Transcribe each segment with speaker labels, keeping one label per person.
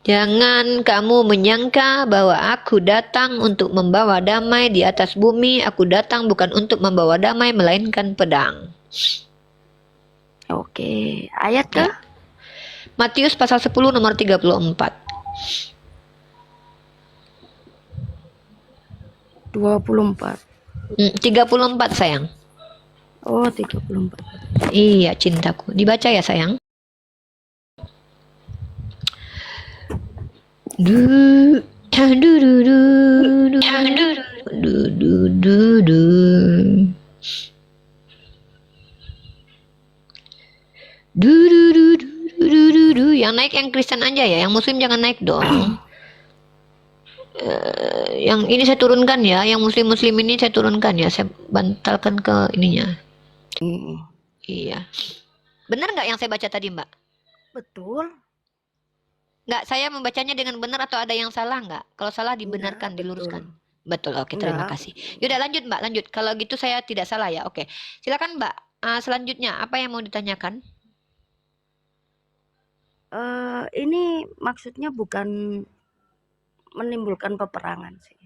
Speaker 1: Jangan kamu menyangka bahwa aku datang untuk membawa damai di atas bumi. Aku datang bukan untuk membawa damai, melainkan pedang.
Speaker 2: Oke, ayat ke?
Speaker 1: Ya. Matius pasal 10 nomor 34.
Speaker 2: 24.
Speaker 1: 34 sayang.
Speaker 2: Oh, 34.
Speaker 1: Iya cintaku. Dibaca ya sayang. Du du du du du du du du du. Du du du du du du du. Yang naik yang Kristen aja ya, yang Muslim jangan naik dong. Yang ini saya turunkan ya, yang Muslim ini saya turunkan ya, saya bantalkan ke ininya. Iya. Benar nggak yang saya baca tadi Mbak?
Speaker 2: Betul.
Speaker 1: Nggak, saya membacanya dengan benar atau ada yang salah nggak? Kalau salah dibenarkan,
Speaker 2: Enggak,
Speaker 1: diluruskan.
Speaker 2: betul.
Speaker 1: Betul, oke, terima
Speaker 2: Enggak,
Speaker 1: kasih. Yaudah lanjut Mbak, lanjut. Kalau gitu saya tidak salah ya, oke. Silakan Mbak. Selanjutnya apa yang mau ditanyakan?
Speaker 2: ini maksudnya bukan menimbulkan peperangan sih.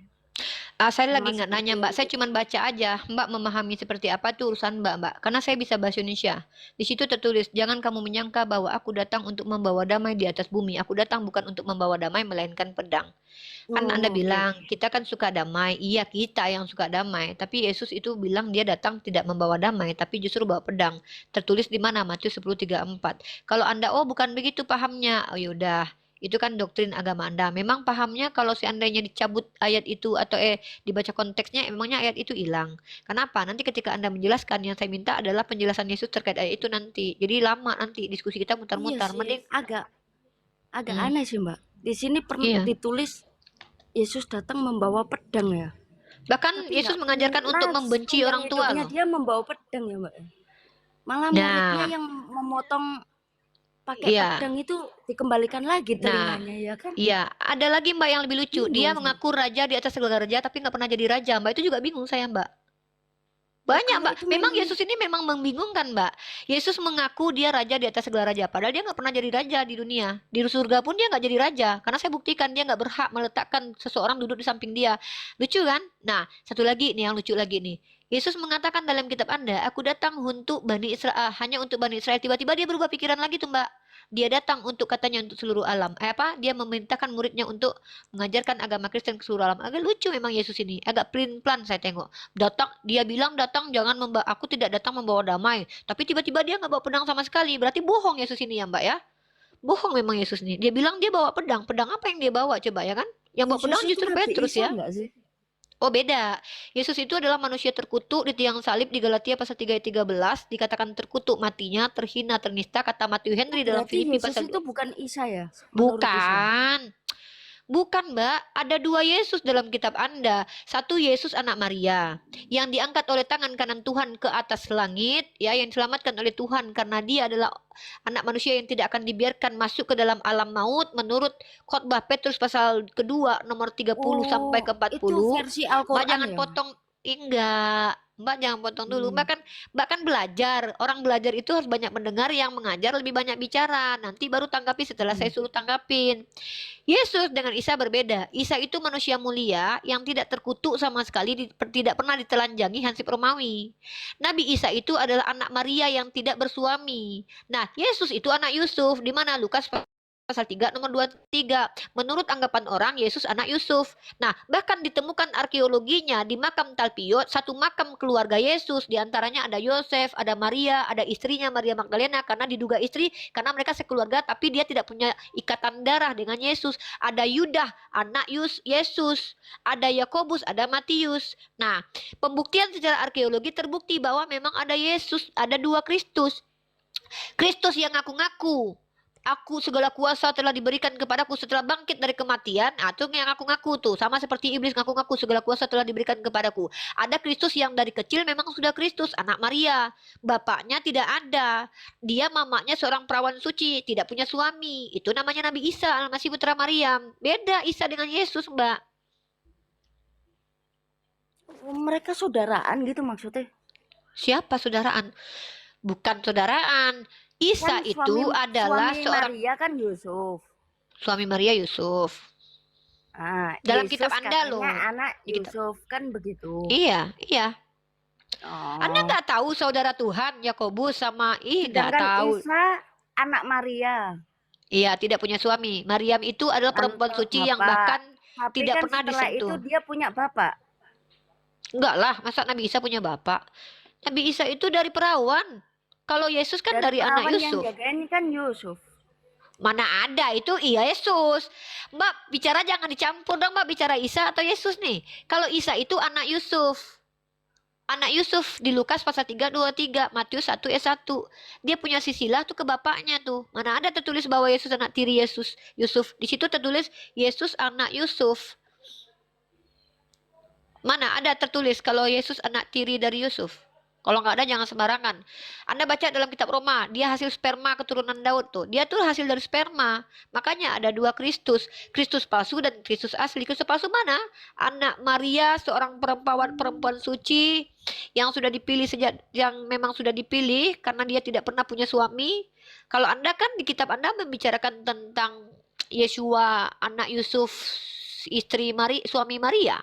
Speaker 1: Saya lagi
Speaker 2: Sama
Speaker 1: nggak nanya
Speaker 2: seperti
Speaker 1: Mbak, saya
Speaker 2: kita.
Speaker 1: cuma baca aja. Mbak memahami seperti apa tuh urusan Mbak. Karena saya bisa bahasa Indonesia. Di situ tertulis, jangan kamu menyangka bahwa aku datang untuk membawa damai di atas bumi. Aku datang bukan untuk membawa damai, melainkan pedang. Kan Anda
Speaker 2: Oh, oke,
Speaker 1: bilang,
Speaker 2: oke.
Speaker 1: kita kan suka damai. Iya, kita yang suka damai. Tapi Yesus itu bilang dia datang tidak membawa damai, tapi justru bawa pedang. Tertulis di mana? Matius 10:34. Kalau Anda, oh bukan begitu pahamnya. Oh yaudah, itu kan doktrin agama Anda. Memang pahamnya kalau seandainya dicabut ayat itu atau dibaca konteksnya, emangnya ayat itu hilang. Kenapa? Nanti ketika Anda menjelaskan, yang saya minta adalah penjelasan Yesus terkait ayat itu nanti. Jadi lama nanti diskusi kita
Speaker 2: Iya
Speaker 1: mutar-mutar.
Speaker 2: sih,
Speaker 1: Mending,
Speaker 2: agak agak
Speaker 1: hmm,
Speaker 2: aneh sih, Mbak. Di sini
Speaker 1: iya.
Speaker 2: ditulis Yesus datang membawa pedang ya.
Speaker 1: Bahkan
Speaker 2: Tapi
Speaker 1: Yesus
Speaker 2: nggak
Speaker 1: mengajarkan untuk
Speaker 2: pernah
Speaker 1: membenci
Speaker 2: sepanjang
Speaker 1: orang tua
Speaker 2: hidupnya
Speaker 1: loh.
Speaker 2: dia membawa pedang ya, Mbak. Malah muridnya
Speaker 1: Nah,
Speaker 2: yang memotong pakai
Speaker 1: iya.
Speaker 2: pedang itu dikembalikan lagi
Speaker 1: Nah,
Speaker 2: telinganya ya kan?
Speaker 1: iya. Ada lagi Mbak yang lebih lucu. Dia
Speaker 2: Bingung saya.
Speaker 1: mengaku raja di atas segala raja, tapi nggak pernah jadi raja. Mbak itu juga bingung saya Mbak.
Speaker 2: Ya
Speaker 1: Banyak
Speaker 2: kalau
Speaker 1: Mbak.
Speaker 2: itu
Speaker 1: Memang
Speaker 2: memang
Speaker 1: Yesus ini memang membingungkan Mbak. Yesus mengaku dia raja di atas segala raja. Padahal dia nggak pernah jadi raja di dunia. Di surga pun dia nggak jadi raja. Karena saya buktikan dia nggak berhak meletakkan seseorang duduk di samping dia. Lucu kan? Nah, satu lagi nih yang lucu lagi nih. Yesus mengatakan dalam kitab Anda, aku datang untuk Bani Israel, hanya untuk Bani Israel. Tiba-tiba dia berubah pikiran lagi tuh Mbak. Dia datang untuk katanya untuk seluruh alam. Apa? Dia memerintahkan muridnya untuk mengajarkan agama Kristen ke seluruh alam. Agak lucu memang Yesus ini. Agak plan saya tengok. Datang, dia bilang datang jangan membawa, aku tidak datang membawa damai. Tapi tiba-tiba dia nggak bawa pedang sama sekali. Berarti bohong Yesus ini ya Mbak ya. Bohong memang Yesus ini. Dia bilang dia bawa pedang. Pedang apa yang dia bawa coba ya kan? Yang bawa
Speaker 2: Yesus
Speaker 1: pedang
Speaker 2: itu
Speaker 1: justru
Speaker 2: Nabi
Speaker 1: Petrus
Speaker 2: Isa
Speaker 1: ya.
Speaker 2: enggak sih?
Speaker 1: Oh beda. Yesus itu adalah manusia terkutuk di tiang salib di Galatia pasal 3 ayat 13. Dikatakan terkutuk matinya, terhina, ternista. Kata Matthew
Speaker 2: Oh,
Speaker 1: Henry dalam
Speaker 2: berarti
Speaker 1: Filipi
Speaker 2: Yesus
Speaker 1: pasal
Speaker 2: itu
Speaker 1: 2.
Speaker 2: bukan Isa ya, menurut Islam.
Speaker 1: Bukan. Bukan, Mbak. Ada dua Yesus dalam kitab Anda. Satu Yesus anak Maria yang diangkat oleh tangan kanan Tuhan ke atas langit, ya, yang diselamatkan oleh Tuhan karena dia adalah anak manusia yang tidak akan dibiarkan masuk ke dalam alam maut menurut khotbah Petrus pasal kedua nomor 30 sampai
Speaker 2: Oh,
Speaker 1: ke
Speaker 2: itu
Speaker 1: 40.
Speaker 2: versi
Speaker 1: Mbak
Speaker 2: Al-Qur'an
Speaker 1: jangan
Speaker 2: ya?
Speaker 1: potong. Enggak. Mbak jangan potong dulu.
Speaker 2: Hmm.
Speaker 1: Mbak kan belajar. Orang belajar itu harus banyak mendengar, yang mengajar lebih banyak bicara. Nanti baru tanggapi setelah saya
Speaker 2: Hmm.
Speaker 1: suruh tanggapin. Yesus dengan Isa berbeda. Isa itu manusia mulia yang tidak terkutuk sama sekali, tidak pernah ditelanjangi Hansip Romawi. Nabi Isa itu adalah anak Maria yang tidak bersuami. Nah, Yesus itu anak Yusuf, di mana Lukas pasal 3 nomor 23. Menurut anggapan orang, Yesus anak Yusuf. Nah, bahkan ditemukan arkeologinya di makam Talpiot, satu makam keluarga Yesus. Di antaranya ada Yosef, ada Maria, ada istrinya Maria Magdalena, karena diduga istri, karena mereka sekeluarga, tapi dia tidak punya ikatan darah dengan Yesus. Ada Yudah, anak Yesus. Ada Yakobus, ada Matius. Nah, pembuktian secara arkeologi terbukti bahwa memang ada Yesus, ada dua Kristus. Kristus yang ngaku-ngaku, aku segala kuasa telah diberikan kepadaku setelah bangkit dari kematian. Itu yang ngaku-ngaku tuh. Sama seperti iblis ngaku-ngaku segala kuasa telah diberikan kepadaku. Ada Kristus yang dari kecil memang sudah Kristus. Anak Maria. Bapaknya tidak ada. Dia mamanya seorang perawan suci. Tidak punya suami. Itu namanya Nabi Isa, Almasih putra Maryam. Beda Isa dengan Yesus, Mbak.
Speaker 2: Mereka saudaraan gitu maksudnya.
Speaker 1: Siapa saudaraan? Bukan saudaraan.
Speaker 2: Kan
Speaker 1: Isa
Speaker 2: suami
Speaker 1: itu adalah
Speaker 2: suami
Speaker 1: seorang.
Speaker 2: Maria kan Yusuf.
Speaker 1: Suami Maria Yusuf. Dalam
Speaker 2: Yesus
Speaker 1: kitab Anda
Speaker 2: katanya
Speaker 1: loh.
Speaker 2: anak
Speaker 1: Di kitab.
Speaker 2: Yusuf kan begitu.
Speaker 1: Iya, iya. Anda
Speaker 2: Oh.
Speaker 1: nggak tahu saudara Tuhan Yakobus sama nggak
Speaker 2: Sedangkan
Speaker 1: tahu.
Speaker 2: Isa anak Maria,
Speaker 1: Iya, tidak punya suami. Maryam itu adalah perempuan
Speaker 2: tanpa
Speaker 1: suci yang
Speaker 2: bapak.
Speaker 1: bahkan
Speaker 2: Tapi
Speaker 1: tidak
Speaker 2: kan
Speaker 1: pernah
Speaker 2: setelah itu
Speaker 1: disentuh.
Speaker 2: dia punya bapak.
Speaker 1: Enggak lah, masa Nabi Isa punya bapak? Nabi Isa itu dari perawan. Kalau Yesus kan dari anak
Speaker 2: perawan yang
Speaker 1: Yusuf.
Speaker 2: jagain kan Yusuf.
Speaker 1: Mana ada itu iya Yesus. Mbak bicara jangan dicampur dong Mbak, bicara Isa atau Yesus nih. Kalau Isa itu anak Yusuf. Anak Yusuf di Lukas pasal 3:23, Matius 1 ayat 1. Dia punya sisilah tuh ke bapaknya tuh. Mana ada tertulis bahwa Yesus anak tiri Yusuf. Di situ tertulis Yesus anak Yusuf. Mana ada tertulis kalau Yesus anak tiri dari Yusuf? Kalau nggak ada jangan sembarangan. Anda baca dalam kitab Roma, dia hasil sperma keturunan Daud tuh. Dia tuh hasil dari sperma. Makanya ada dua Kristus. Kristus palsu dan Kristus asli. Kristus palsu mana? Anak Maria, seorang perempuan suci yang sudah dipilih yang memang sudah dipilih karena dia tidak pernah punya suami. Kalau Anda kan di kitab Anda membicarakan tentang Yesua, anak Yusuf, suami Maria.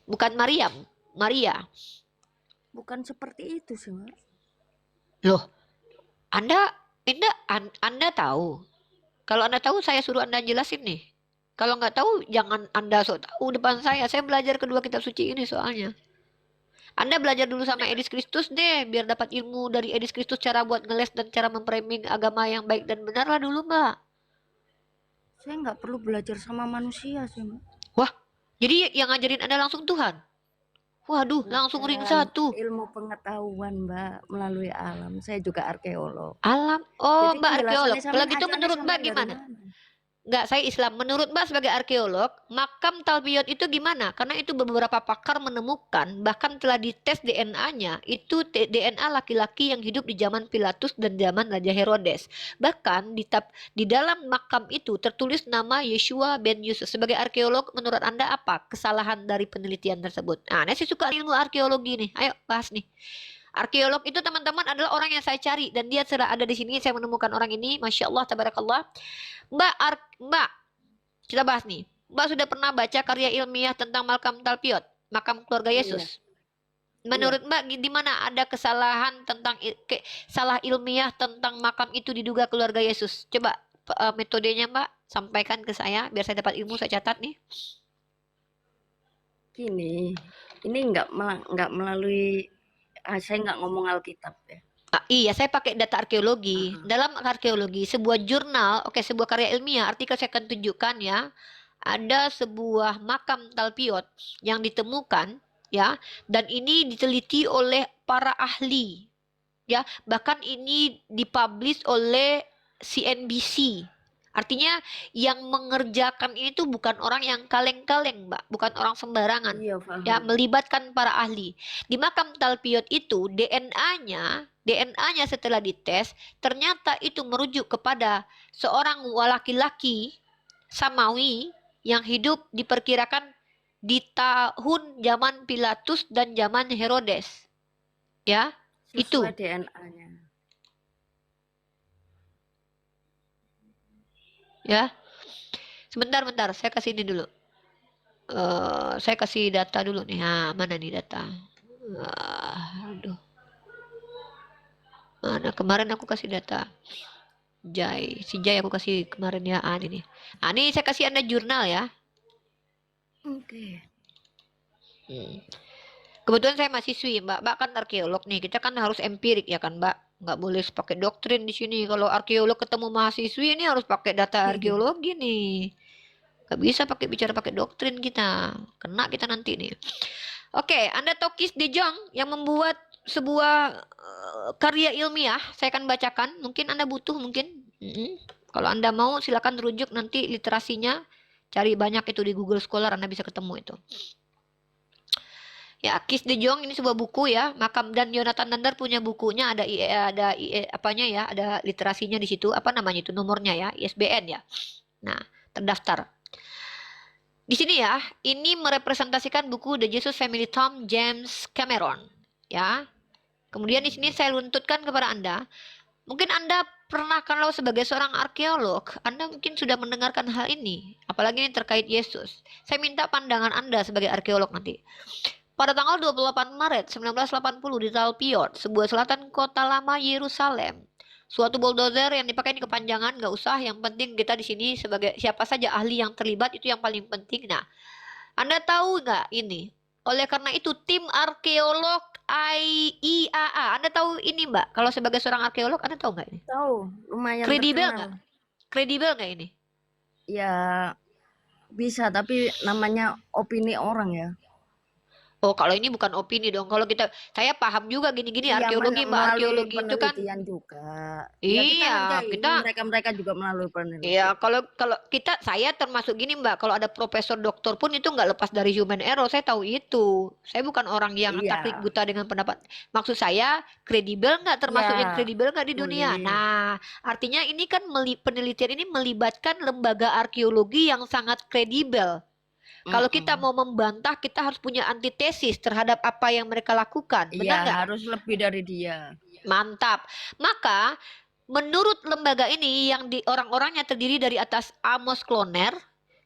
Speaker 1: Bukan Maria.
Speaker 2: Bukan seperti itu sih, Mas.
Speaker 1: Loh, Anda tahu. Kalau Anda tahu, saya suruh Anda jelasin nih. Kalau nggak tahu, jangan Anda sok tahu depan saya. Saya belajar kedua kitab suci ini soalnya. Anda belajar dulu sama Edis Kristus deh, biar dapat ilmu dari Edis Kristus cara buat ngeles dan cara memframing agama yang baik dan benar lah dulu, Mbak.
Speaker 2: Saya nggak perlu belajar sama manusia sih, Mbak.
Speaker 1: Wah, jadi yang ngajarin Anda langsung Tuhan? Waduh, langsung ring satu.
Speaker 2: Ilmu pengetahuan, Mbak, melalui alam. Saya juga arkeolog.
Speaker 1: Alam? Oh,
Speaker 2: Jadi
Speaker 1: Mbak arkeolog. Kalau gitu
Speaker 2: acaranya
Speaker 1: menurut Mbak
Speaker 2: dari
Speaker 1: gimana?
Speaker 2: mana?
Speaker 1: Enggak, saya Islam. Menurut Mbak sebagai arkeolog, makam Talpiot itu gimana? Karena itu beberapa pakar menemukan, bahkan telah dites DNA-nya, itu DNA laki-laki yang hidup di zaman Pilatus dan zaman Raja Herodes. Bahkan di dalam makam itu tertulis nama Yeshua ben Yusuf. Sebagai arkeolog, menurut Anda apa kesalahan dari penelitian tersebut? Nah, saya suka ilmu arkeologi nih. Ayo bahas nih. Arkeolog itu teman-teman adalah orang yang saya cari dan dia sudah ada di sini. Saya menemukan orang ini, masya Allah, tabarakallah. Mbak, kita bahas nih. Mbak sudah pernah baca karya ilmiah tentang makam Talpiot, makam keluarga Yesus? Menurut Mbak, di mana ada kesalahan tentang salah ilmiah tentang makam itu diduga keluarga Yesus? Coba metodenya Mbak sampaikan ke saya biar saya dapat ilmu, saya catat nih.
Speaker 2: Gini, ini nggak melalui saya nggak ngomong Alkitab ya.
Speaker 1: Iya, saya pakai data arkeologi. Dalam arkeologi, sebuah jurnal, sebuah karya ilmiah, artikel saya akan tunjukkan ya. Ada sebuah makam Talpiot yang ditemukan ya, dan ini diteliti oleh para ahli. Ya, bahkan ini dipublish oleh CNBC. Artinya yang mengerjakan ini tuh bukan orang yang kaleng-kaleng, Mbak, bukan orang sembarangan.
Speaker 2: Iya, paham.
Speaker 1: Ya, melibatkan para ahli. Di makam Talpiot itu DNA-nya setelah dites ternyata itu merujuk kepada seorang laki-laki Samawi yang hidup diperkirakan di tahun zaman Pilatus dan zaman Herodes. Ya,
Speaker 2: sesuai
Speaker 1: itu
Speaker 2: DNA-nya.
Speaker 1: Ya, sebentar, saya kasih ini dulu. Saya kasih data dulu nih. Nah, mana nih data? Aduh. Mana kemarin aku kasih data. Si Jai aku kasih kemarin ya. Ini nih. Ini saya kasih Anda jurnal ya.
Speaker 2: Oke.
Speaker 1: Kebetulan saya mahasiswi, Mbak. Mbak kan arkeolog nih. Kita kan harus empirik ya kan, Mbak? Nggak boleh pakai doktrin di sini. Kalau arkeolog ketemu mahasiswi ini harus pakai data arkeologi nih. Nggak bisa bicara pakai doktrin kita. Kena kita nanti nih. Oke, Anda tahu Kees de Jong yang membuat sebuah karya ilmiah. Saya akan bacakan. Mungkin Anda butuh mungkin. Kalau Anda mau silakan rujuk nanti literasinya. Cari banyak itu di Google Scholar, Anda bisa ketemu itu. Ya, Kees de Jong ini sebuah buku ya, makam, dan Jonathan Nander punya bukunya, ada apanya ya, ada literasinya di situ, apa namanya itu nomornya ya, ISBN ya. Nah, terdaftar. Di sini ya, ini merepresentasikan buku The Jesus Family Tom James Cameron ya. Kemudian di sini saya luntutkan kepada Anda. Mungkin Anda pernah kalau sebagai seorang arkeolog, Anda mungkin sudah mendengarkan hal ini, apalagi ini terkait Yesus. Saya minta pandangan Anda sebagai arkeolog nanti. Pada tanggal 28 Maret 1980 di Talpiot, sebuah selatan kota lama Yerusalem, suatu bulldozer yang dipakai ini kepanjangan, nggak usah, yang penting kita di sini sebagai siapa saja ahli yang terlibat itu yang paling penting. Nah, Anda tahu nggak ini? Oleh karena itu, tim arkeolog IAA, Anda tahu ini Mbak? Kalau sebagai seorang arkeolog, Anda tahu nggak ini?
Speaker 2: Tahu, lumayan
Speaker 1: Kredibel
Speaker 2: terkenal.
Speaker 1: nggak? Kredibel nggak ini?
Speaker 2: Ya bisa, tapi namanya opini orang ya.
Speaker 1: Oh, kalau ini bukan opini dong. Kalau saya paham juga gini-gini
Speaker 2: Iya,
Speaker 1: arkeologi, Mbak.
Speaker 2: melalui
Speaker 1: Arkeologi itu kan,
Speaker 2: penelitian juga. Ya kita
Speaker 1: iya,
Speaker 2: hargai,
Speaker 1: kita,
Speaker 2: mereka-mereka juga melalui
Speaker 1: iya,
Speaker 2: penelitian.
Speaker 1: kalau saya termasuk gini Mbak. Kalau ada profesor doktor pun itu nggak lepas dari human error. Saya tahu itu. Saya bukan orang yang taklid
Speaker 2: Iya,
Speaker 1: buta dengan pendapat. Maksud saya, kredibel nggak, termasuk yang
Speaker 2: ya,
Speaker 1: kredibel nggak di dunia.
Speaker 2: boleh.
Speaker 1: Nah, artinya ini kan penelitian ini melibatkan lembaga arkeologi yang sangat kredibel. Kalau kita
Speaker 2: Mm-mm.
Speaker 1: mau membantah, kita harus punya antitesis terhadap apa yang mereka lakukan.
Speaker 2: Iya,
Speaker 1: Benar nggak?
Speaker 2: harus lebih dari dia.
Speaker 1: Mantap. Maka, menurut lembaga ini yang orang-orangnya terdiri dari atas Amos Kloner,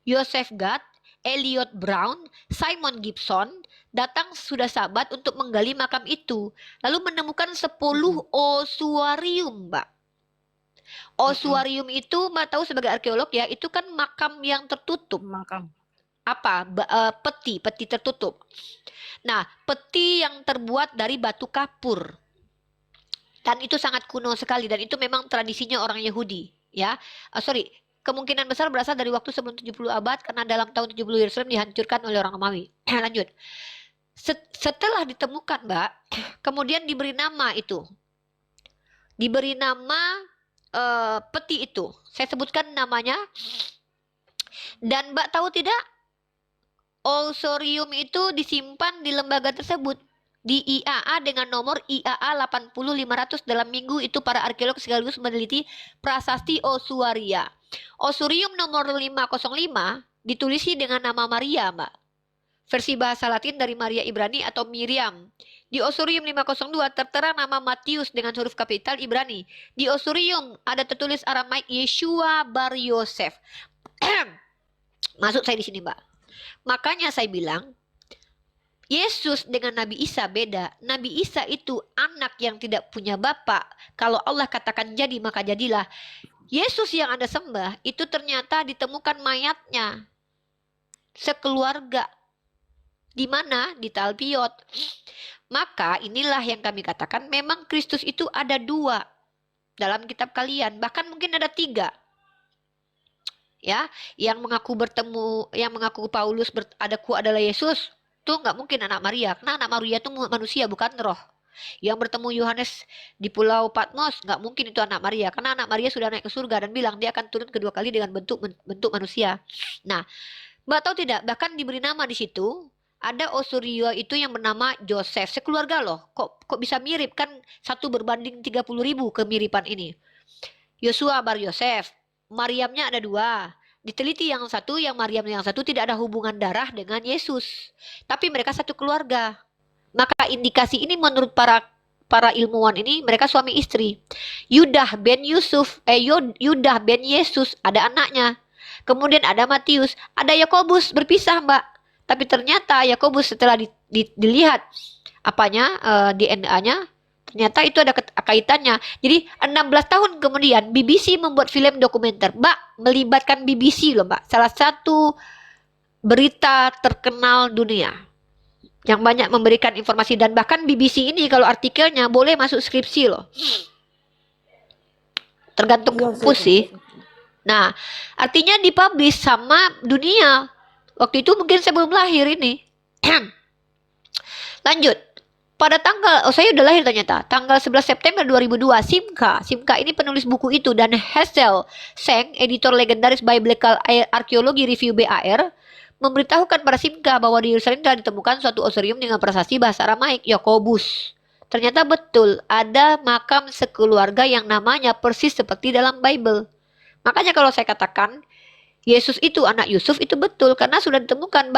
Speaker 1: Joseph Gad, Elliot Brown, Simon Gibson, datang sudah sahabat untuk menggali makam itu. Lalu menemukan 10 osuarium, Mbak. Osuarium itu, Mbak tahu sebagai arkeolog ya, itu kan makam yang tertutup.
Speaker 2: Makam.
Speaker 1: Apa? Peti tertutup. Nah, peti yang terbuat dari batu kapur. Dan itu sangat kuno sekali dan itu memang tradisinya orang Yahudi, ya. Kemungkinan besar berasal dari waktu sebelum 70 abad karena dalam tahun 70 Yerusalem dihancurkan oleh orang Romawi. Lanjut. Setelah ditemukan, Mbak, kemudian diberi nama itu. Diberi nama peti itu. Saya sebutkan namanya. Dan Mbak tahu tidak? Osorium itu disimpan di lembaga tersebut di IAA dengan nomor IAA 80500. Dalam minggu itu para arkeolog sekaligus meneliti prasasti Osuaria. Osurium nomor 505 ditulisi dengan nama Maria, Mbak. Versi bahasa Latin dari Maria Ibrani atau Miriam. Di Osurium 502 tertera nama Matius dengan huruf kapital Ibrani. Di Osurium ada tertulis Aramaik Yeshua bar Yosef. Maksud saya di sini, Mbak. Makanya saya bilang, Yesus dengan Nabi Isa beda. Nabi Isa itu anak yang tidak punya bapak. Kalau Allah katakan jadi, maka jadilah. Yesus yang Anda sembah, itu ternyata ditemukan mayatnya. Sekeluarga. Di mana? Di Talpiot. Maka inilah yang kami katakan, memang Kristus itu ada dua dalam kitab kalian. Bahkan mungkin ada tiga. Ya, yang mengaku Paulus adalah Yesus, itu nggak mungkin anak Maria, karena anak Maria itu manusia bukan roh. Yang bertemu Yohanes di Pulau Patmos nggak mungkin itu anak Maria, karena anak Maria sudah naik ke surga dan bilang dia akan turun kedua kali dengan bentuk manusia. Nah, Mbak tahu tidak, bahkan diberi nama di situ ada Osurio itu yang bernama Joseph, sekeluarga loh. Kok bisa mirip, kan 1 berbanding 30.000 kemiripan ini. Yosua bar Yosef. Mariamnya ada dua. Diteliti yang Mariam yang satu tidak ada hubungan darah dengan Yesus. Tapi mereka satu keluarga. Maka indikasi ini menurut para ilmuwan ini, mereka suami istri. Yudah ben Yesus ada anaknya. Kemudian ada Matius, ada Yakobus, berpisah, Mbak. Tapi ternyata Yakobus setelah dilihat DNA-nya, ternyata itu ada kaitannya. Jadi 16 tahun kemudian BBC membuat film dokumenter. Mbak, melibatkan BBC loh, Mbak. Salah satu berita terkenal dunia yang banyak memberikan informasi. Dan bahkan BBC ini kalau artikelnya boleh masuk skripsi loh. Tergantung kampus sih. Nah, artinya dipublish sama dunia. Waktu itu mungkin saya belum lahir ini. Lanjut. Pada saya udah lahir ternyata, tanggal 11 September 2002, Simca ini penulis buku itu, dan Hazel Seng, editor legendaris Biblical Archaeology Review BAR, memberitahukan pada Simca bahwa di Yerusalem telah ditemukan suatu osorium dengan prasasti bahasa Aramaik, Yakobus. Ternyata betul, ada makam sekeluarga yang namanya persis seperti dalam Bible. Makanya kalau saya katakan, Yesus itu anak Yusuf, itu betul, karena sudah ditemukan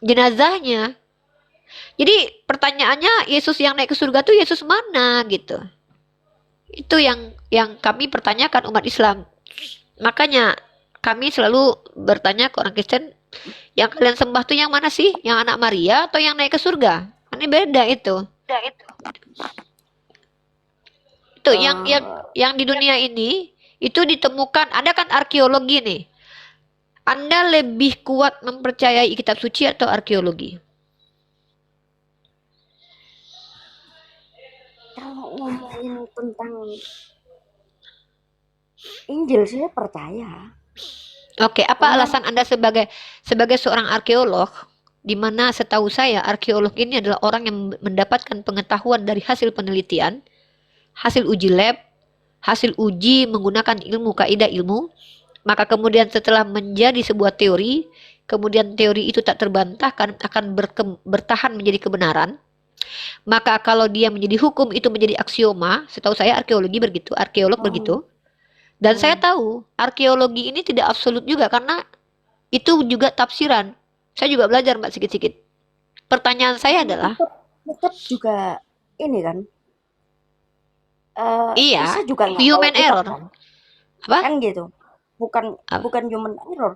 Speaker 1: jenazahnya. Jadi pertanyaannya, Yesus yang naik ke surga tuh Yesus mana gitu. Itu yang kami pertanyakan umat Islam. Makanya kami selalu bertanya ke orang Kristen, yang kalian sembah tuh yang mana sih? Yang anak Maria atau yang naik ke surga? Ini beda itu. Itu
Speaker 2: Eh,
Speaker 1: yang di dunia ini itu ditemukan, ada kan arkeologi nih. Anda lebih kuat mempercayai kitab suci atau arkeologi?
Speaker 2: kalau ngomongin tentang Injil saya percaya.
Speaker 1: Oke, apa
Speaker 2: Karena
Speaker 1: alasan Anda sebagai seorang arkeolog, di mana setahu saya arkeolog ini adalah orang yang mendapatkan pengetahuan dari hasil penelitian, hasil uji lab, hasil uji menggunakan ilmu kaidah ilmu, maka kemudian setelah menjadi sebuah teori, kemudian teori itu tak terbantahkan akan bertahan menjadi kebenaran. Maka kalau dia menjadi hukum itu menjadi aksioma, setahu saya arkeologi begitu, arkeolog begitu. Dan saya tahu arkeologi ini tidak absolut juga karena itu juga tafsiran. Saya juga belajar Mbak sedikit-sedikit. Pertanyaan saya adalah,
Speaker 2: tetap juga ini kan,
Speaker 1: iya,
Speaker 2: Isa juga nggak tahu
Speaker 1: human
Speaker 2: kitab
Speaker 1: error.
Speaker 2: kan,
Speaker 1: Apa?
Speaker 2: kan gitu. Bukan
Speaker 1: Apa?
Speaker 2: bukan human error.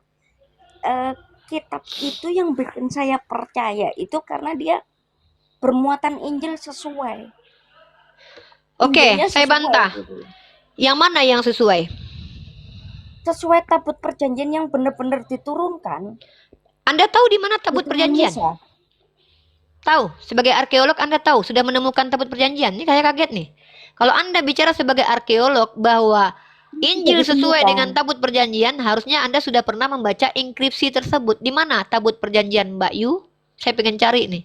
Speaker 2: Kitab itu yang bikin saya percaya itu karena dia bermuatan Injil sesuai.
Speaker 1: Oke,
Speaker 2: Injilnya
Speaker 1: saya
Speaker 2: sesuai
Speaker 1: bantah.
Speaker 2: gitu.
Speaker 1: Yang mana yang sesuai?
Speaker 2: Sesuai tabut perjanjian yang benar-benar diturunkan
Speaker 1: Anda tahu di mana
Speaker 2: di
Speaker 1: tabut
Speaker 2: Tuhan
Speaker 1: perjanjian?
Speaker 2: Yesus.
Speaker 1: Tahu, sebagai arkeolog Anda tahu, sudah menemukan tabut perjanjian. Ini saya kaget nih. Kalau Anda bicara sebagai arkeolog bahwa
Speaker 2: Sudah
Speaker 1: Injil sesuai
Speaker 2: ditemukan.
Speaker 1: dengan tabut perjanjian, harusnya Anda sudah pernah membaca inskripsi tersebut. Di mana tabut perjanjian, Mbak Yu? Saya pengen cari nih.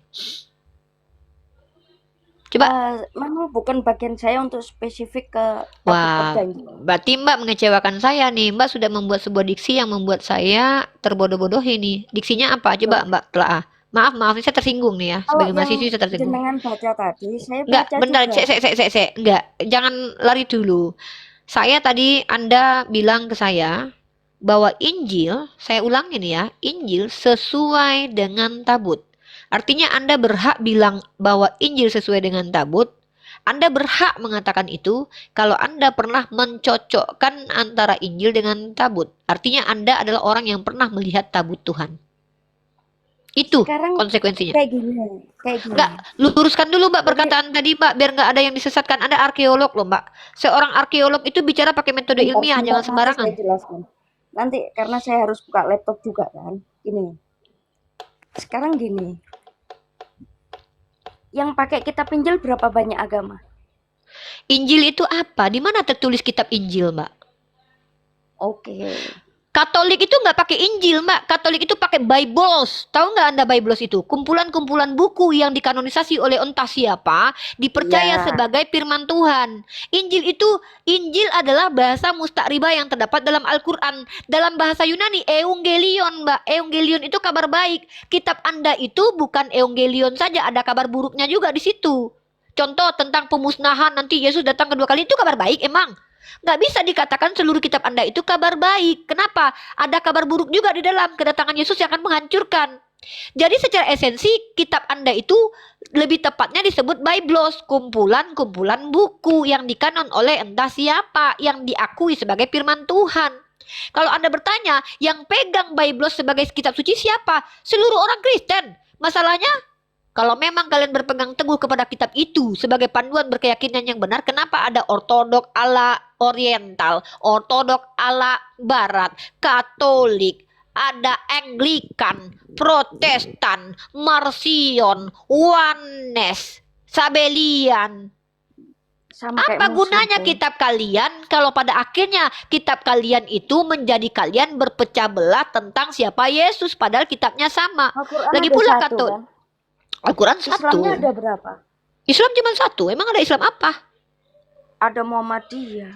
Speaker 1: Coba.
Speaker 2: Memang bukan bagian saya untuk spesifik ke tabut
Speaker 1: Wah,
Speaker 2: perjanjian.
Speaker 1: berarti Mbak mengecewakan saya nih. Mbak sudah membuat sebuah diksi yang membuat saya terbodoh-bodohi nih. Diksinya apa? Coba
Speaker 2: Loh,
Speaker 1: Mbak telah. Maaf, ini saya tersinggung nih ya.
Speaker 2: kalau
Speaker 1: Sebagai
Speaker 2: yang
Speaker 1: mahasiswi saya tersinggung.
Speaker 2: jenengan baca tadi, saya
Speaker 1: Enggak,
Speaker 2: baca
Speaker 1: bentar,
Speaker 2: juga.
Speaker 1: cek. Enggak, jangan lari dulu. Saya tadi Anda bilang ke saya bahwa Injil, saya ulangin ya, Injil sesuai dengan tabut. Artinya Anda berhak bilang bahwa Injil sesuai dengan tabut. Anda berhak mengatakan itu kalau Anda pernah mencocokkan antara Injil dengan tabut. Artinya Anda adalah orang yang pernah melihat tabut Tuhan. Itu
Speaker 2: Sekarang
Speaker 1: konsekuensinya.
Speaker 2: kayak gini.
Speaker 1: Enggak, luruskan dulu Mbak perkataan tadi Mbak, biar nggak ada yang disesatkan. Anda arkeolog loh Mbak. Seorang arkeolog itu bicara pakai metode ilmiah, jangan
Speaker 2: Nanti
Speaker 1: sembarangan.
Speaker 2: saya jelaskan. Nanti karena saya harus buka laptop juga kan. Ini. Sekarang gini. Yang pakai kitab Injil berapa banyak agama?
Speaker 1: Injil itu apa? Di mana tertulis kitab Injil Mbak?
Speaker 2: Oke.
Speaker 1: Katolik itu nggak pakai Injil, Mbak. Katolik itu pakai Bibles. Tahu nggak Anda Bibles itu? Kumpulan-kumpulan buku yang dikanonisasi oleh entah siapa, dipercaya
Speaker 2: Ya.
Speaker 1: sebagai firman Tuhan. Injil adalah bahasa musta'ribah yang terdapat dalam Al-Quran. Dalam bahasa Yunani, Evangelion, Mbak. Evangelion itu kabar baik. Kitab Anda itu bukan Evangelion saja, ada kabar buruknya juga di situ. Contoh tentang pemusnahan, nanti Yesus datang kedua kali, itu kabar baik emang. Nggak bisa dikatakan seluruh kitab Anda itu kabar baik. Kenapa? Ada kabar buruk juga di dalam, kedatangan Yesus yang akan menghancurkan. Jadi secara esensi kitab Anda itu lebih tepatnya disebut Biblos, kumpulan-kumpulan buku yang dikanon oleh entah siapa, yang diakui sebagai firman Tuhan. Kalau Anda bertanya, yang pegang Biblos sebagai kitab suci siapa? Seluruh orang Kristen. Masalahnya, kalau memang kalian berpegang teguh kepada kitab itu sebagai panduan berkeyakinan yang benar, kenapa ada ortodok ala oriental, ortodok ala barat, Katolik, ada Anglikan, Protestan, Marsion, Oneness, Sabelian.
Speaker 2: Sama kayak
Speaker 1: Apa
Speaker 2: Muslim
Speaker 1: gunanya
Speaker 2: tuh.
Speaker 1: kitab kalian kalau pada akhirnya kitab kalian itu menjadi kalian berpecah belah tentang siapa Yesus, padahal kitabnya sama.
Speaker 2: Al-Quran
Speaker 1: Lagi
Speaker 2: ada
Speaker 1: pula
Speaker 2: satu,
Speaker 1: Katolik.
Speaker 2: kan?
Speaker 1: Al-Quran satu.
Speaker 2: Islamnya ada berapa?
Speaker 1: Islam cuma satu. Emang ada Islam apa?
Speaker 2: Ada Muhammadiyah.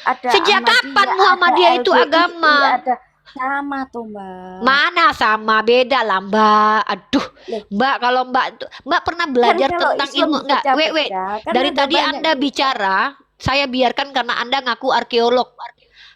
Speaker 2: Ada
Speaker 1: Sejak
Speaker 2: Ahmadiyah,
Speaker 1: kapan Muhammadiyah
Speaker 2: ada
Speaker 1: itu
Speaker 2: LGII,
Speaker 1: agama?
Speaker 2: ada sama tuh Mbak.
Speaker 1: Mana sama, beda lah Mbak. Aduh,
Speaker 2: Loh.
Speaker 1: Mbak, kalau Mbak pernah belajar
Speaker 2: kalau
Speaker 1: tentang
Speaker 2: Islam
Speaker 1: ilmu enggak? Wait.
Speaker 2: dipecah-pecah, kan
Speaker 1: Dari
Speaker 2: ada
Speaker 1: tadi
Speaker 2: banyak
Speaker 1: Anda
Speaker 2: juga.
Speaker 1: bicara, saya biarkan karena Anda ngaku arkeolog.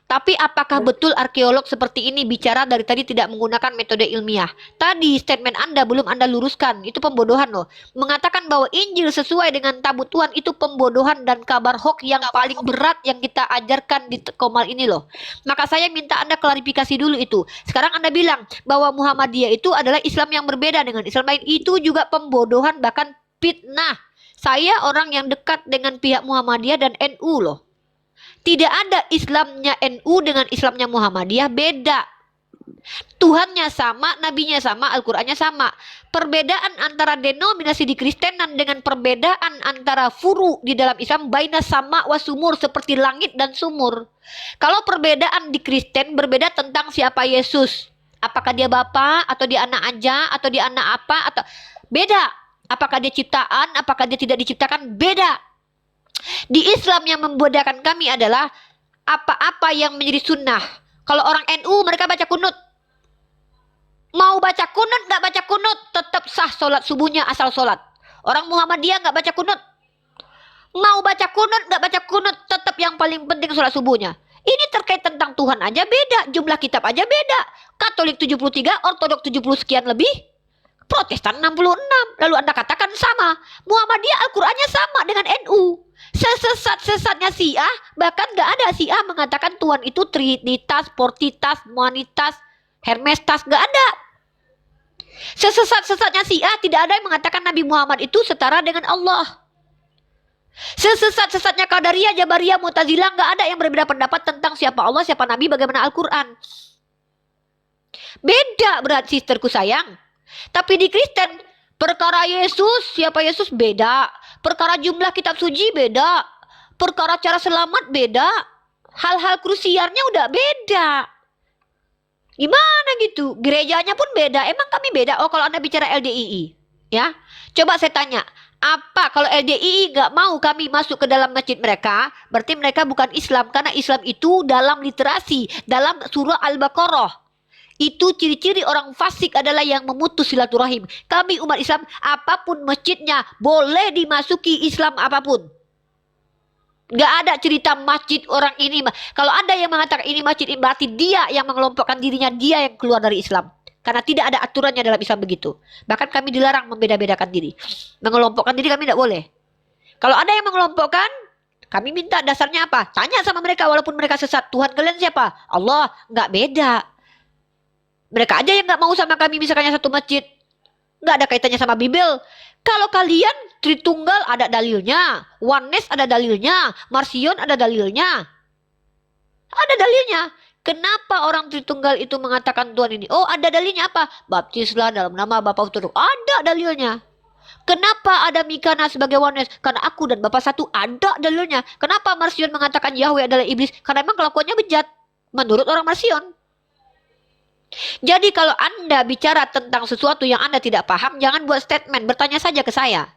Speaker 1: Tapi apakah betul arkeolog seperti ini bicara dari tadi tidak menggunakan metode ilmiah? Tadi statement Anda belum Anda luruskan, itu pembodohan loh. Mengatakan bahwa Injil sesuai dengan tabut Tuhan itu pembodohan dan kabar hoax yang paling berat yang kita ajarkan di Komal ini loh. Maka saya minta Anda klarifikasi dulu itu. Sekarang Anda bilang bahwa Muhammadiyah itu adalah Islam yang berbeda dengan Islam lain. Itu juga pembodohan bahkan fitnah. Saya orang yang dekat dengan pihak Muhammadiyah dan NU loh. Tidak ada Islamnya NU dengan Islamnya Muhammadiyah, beda. Tuhannya sama, nabinya sama, Al-Qur'annya sama. Perbedaan antara denominasi di Kristenan dengan perbedaan antara furu di dalam Islam baina sama wa sumur, seperti langit dan sumur. Kalau perbedaan di Kristen berbeda tentang siapa Yesus. Apakah dia Bapa atau dia anak aja atau dia anak apa atau beda. Apakah dia ciptaan, apakah dia tidak diciptakan, beda. Di Islam yang membedakan kami adalah apa-apa yang menjadi sunnah. Kalau orang NU mereka baca kunut. Mau baca kunut nggak baca kunut tetap sah sholat subuhnya asal sholat. Orang Muhammadiyah nggak baca kunut. Mau baca kunut nggak baca kunut tetap yang paling penting sholat subuhnya. Ini terkait tentang Tuhan aja beda. Jumlah kitab aja beda. Katolik 73, Ortodok 70 sekian lebih. Protestan 66. Lalu Anda katakan sama. Muhammadiyah Al-Qur'annya sama dengan NU. Sesat-sesatnya Syiah, bahkan gak ada Syiah mengatakan Tuhan itu Trinitas, Portitas, Moanitas, Hermestas, gak ada. Sesat-sesatnya Syiah tidak ada yang mengatakan Nabi Muhammad itu setara dengan Allah. Sesat-sesatnya Qadariyah, Jabariyah, Mu'tazilah gak ada yang berbeda pendapat tentang siapa Allah, siapa Nabi, bagaimana Al-Quran. Beda berarti sisterku sayang. Tapi di Kristen perkara Yesus, siapa Yesus beda. Perkara jumlah kitab suci beda. Perkara cara selamat beda. Hal-hal krusialnya udah beda. Gimana gitu? Gerejanya pun beda. Emang kami beda? Oh, kalau Anda bicara LDII, ya. Coba saya tanya, apa kalau LDII nggak mau kami masuk ke dalam masjid mereka? Berarti mereka bukan Islam, karena Islam itu dalam literasi, dalam surah Al-Baqarah. Itu ciri-ciri orang fasik adalah yang memutus silaturahim. Kami umat Islam, apapun masjidnya, boleh dimasuki Islam apapun. Gak ada cerita masjid orang ini. Kalau ada yang mengatakan ini masjid, berarti dia yang mengelompokkan dirinya, dia yang keluar dari Islam. Karena tidak ada aturannya dalam Islam begitu. Bahkan kami dilarang membeda-bedakan diri. Mengelompokkan diri kami tidak boleh. Kalau ada yang mengelompokkan, kami minta dasarnya apa? Tanya sama mereka walaupun mereka sesat. Tuhan kalian siapa? Allah. Gak beda. Mereka aja yang gak mau sama kami misalnya satu masjid. Gak ada kaitannya sama Bible. Kalau kalian Tritunggal ada dalilnya. Oneness ada dalilnya. Marsion ada dalilnya. Ada dalilnya. Kenapa orang Tritunggal itu mengatakan Tuhan ini? Oh, ada dalilnya apa? Baptislah dalam nama Bapa Turun. Ada dalilnya. Kenapa ada Mikana sebagai oneness? Karena aku dan Bapa satu, ada dalilnya. Kenapa Marsion mengatakan Yahweh adalah iblis? Karena memang kelakuannya bejat. Menurut orang Marsion. Jadi kalau Anda bicara tentang sesuatu yang Anda tidak paham, jangan buat statement, bertanya saja ke saya.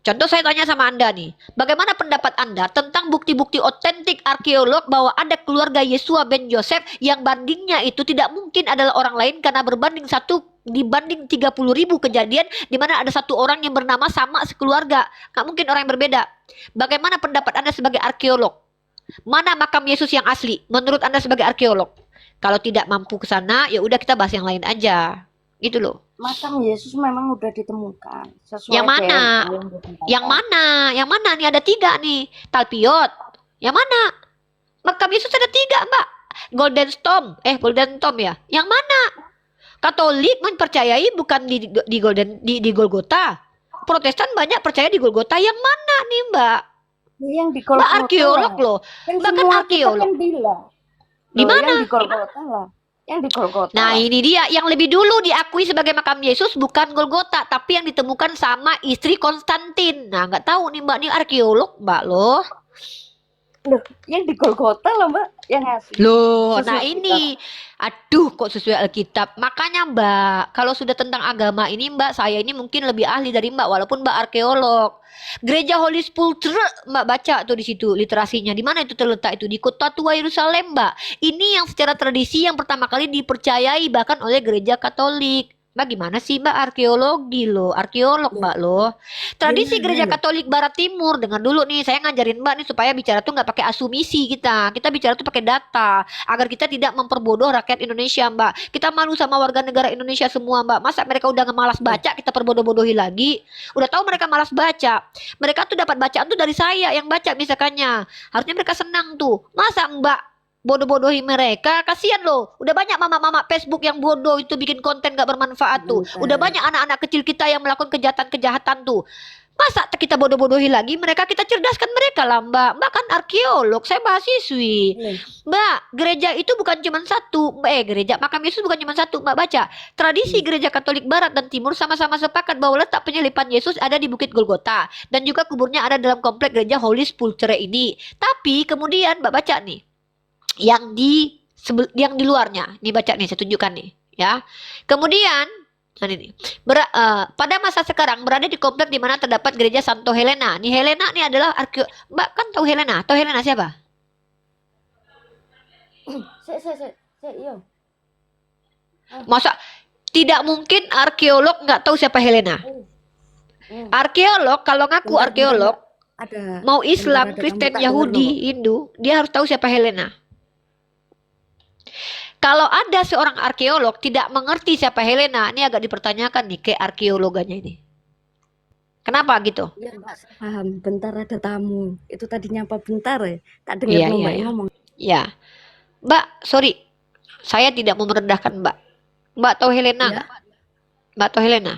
Speaker 1: Contoh saya tanya sama Anda nih, bagaimana pendapat Anda tentang bukti-bukti otentik arkeolog bahwa ada keluarga Yesua ben Yosef yang bandingnya itu tidak mungkin adalah orang lain karena berbanding satu dibanding 30.000 kejadian di mana ada satu orang yang bernama sama sekeluarga. Gak mungkin orang yang berbeda. Bagaimana pendapat Anda sebagai arkeolog? Mana makam Yesus yang asli menurut Anda sebagai arkeolog? Kalau tidak mampu ke sana, ya udah kita bahas yang lain aja. Gitu loh.
Speaker 2: Makam Yesus memang udah ditemukan sesuai
Speaker 1: Yang mana? Yang mana? Yang mana? Nih ada 3 nih. Talpiot. Yang mana? Makam Yesus ada 3, Mbak. Golden Tomb ya. Yang mana? Katolik mempercayai bukan di Golgota. Protestan banyak percaya di Golgota. Yang mana nih, Mbak?
Speaker 2: Yang di
Speaker 1: Mbak arkeolog loh. Mbak kan arkeolog. Di mana?
Speaker 2: Yang di Golgota lah. Yang di Golgota.
Speaker 1: Nah, ini dia yang lebih dulu diakui sebagai makam Yesus bukan Golgota, tapi yang ditemukan sama istri Konstantin. Nah, nggak tahu nih Mbak, nih arkeolog Mbak loh.
Speaker 2: Loh, yang di Golgota loh Mbak, yang asli.
Speaker 1: Loh,
Speaker 2: Sesuai
Speaker 1: nah ini. Aduh, kok sesuai Alkitab. Makanya Mbak, kalau sudah tentang agama ini Mbak, saya ini mungkin lebih ahli dari Mbak walaupun Mbak arkeolog. Gereja Holy Sepulchre Mbak baca tuh di situ literasinya. Di mana itu terletak itu? Di kota tua Yerusalem, Mbak. Ini yang secara tradisi yang pertama kali dipercayai bahkan oleh gereja Katolik. Mbak gimana sih Mbak? Arkeologi loh, arkeolog Mbak loh. Tradisi
Speaker 2: Gimana
Speaker 1: gereja
Speaker 2: loh?
Speaker 1: Katolik Barat Timur, dengar dulu nih, saya ngajarin Mbak nih supaya bicara tuh nggak pakai asumsi kita. Kita bicara tuh pakai data, agar kita tidak memperbodoh rakyat Indonesia Mbak. Kita malu sama warga negara Indonesia semua Mbak. Masa mereka udah malas baca, kita perbodoh-bodohi lagi? Udah tahu mereka malas baca. Mereka tuh dapat bacaan tuh dari saya yang baca misalkannya. Harusnya mereka senang tuh. Masa Mbak bodoh-bodohi mereka, kasihan loh. Udah banyak mama-mama Facebook yang bodoh itu bikin konten gak bermanfaat tuh. Udah
Speaker 2: Bentar.
Speaker 1: banyak anak-anak kecil kita yang melakukan kejahatan-kejahatan tuh. Masa kita bodoh-bodohi lagi mereka, kita cerdaskan mereka lah Mbak. Mbak kan arkeolog, saya mahasiswi.
Speaker 2: Nih,
Speaker 1: Mbak, gereja itu bukan cuma satu. Gereja makam Yesus bukan cuma satu. Mbak baca, tradisi gereja Katolik Barat dan Timur sama-sama sepakat bahwa letak penyalipan Yesus ada di Bukit Golgota. Dan juga kuburnya ada dalam komplek gereja Holy Sepulchre ini. Tapi kemudian Mbak baca nih, yang di luarnya. Nih baca nih, saya tunjukkan nih, ya. Kemudian ini pada masa sekarang berada di komplek di mana terdapat gereja Santo Helena. Nih Helena nih adalah Mbak kan tahu Helena? Tahu Helena siapa?
Speaker 2: iya.
Speaker 1: Masa tidak mungkin arkeolog nggak tahu siapa Helena? Arkeolog kalau ngaku
Speaker 2: Bentar,
Speaker 1: arkeolog,
Speaker 2: ada
Speaker 1: mau Islam,
Speaker 2: ada
Speaker 1: Kristen,
Speaker 2: tamu, tak denger
Speaker 1: Yahudi, Hindu, dia harus tahu siapa Helena. Kalau ada seorang arkeolog tidak mengerti siapa Helena, ini agak dipertanyakan nih ke arkeologannya ini. Kenapa gitu?
Speaker 2: Ya Mbak, saya paham. Bentar ada tamu. Itu tadi nyapa bentar ya. Tak dengar
Speaker 1: Iya,
Speaker 2: dulu
Speaker 1: iya,
Speaker 2: Mbak
Speaker 1: iya.
Speaker 2: ngomong.
Speaker 1: Ya, Mbak, sorry, saya tidak mau merendahkan Mbak. Mbak tahu Helena
Speaker 2: Ya.
Speaker 1: nggak? Mbak tahu Helena?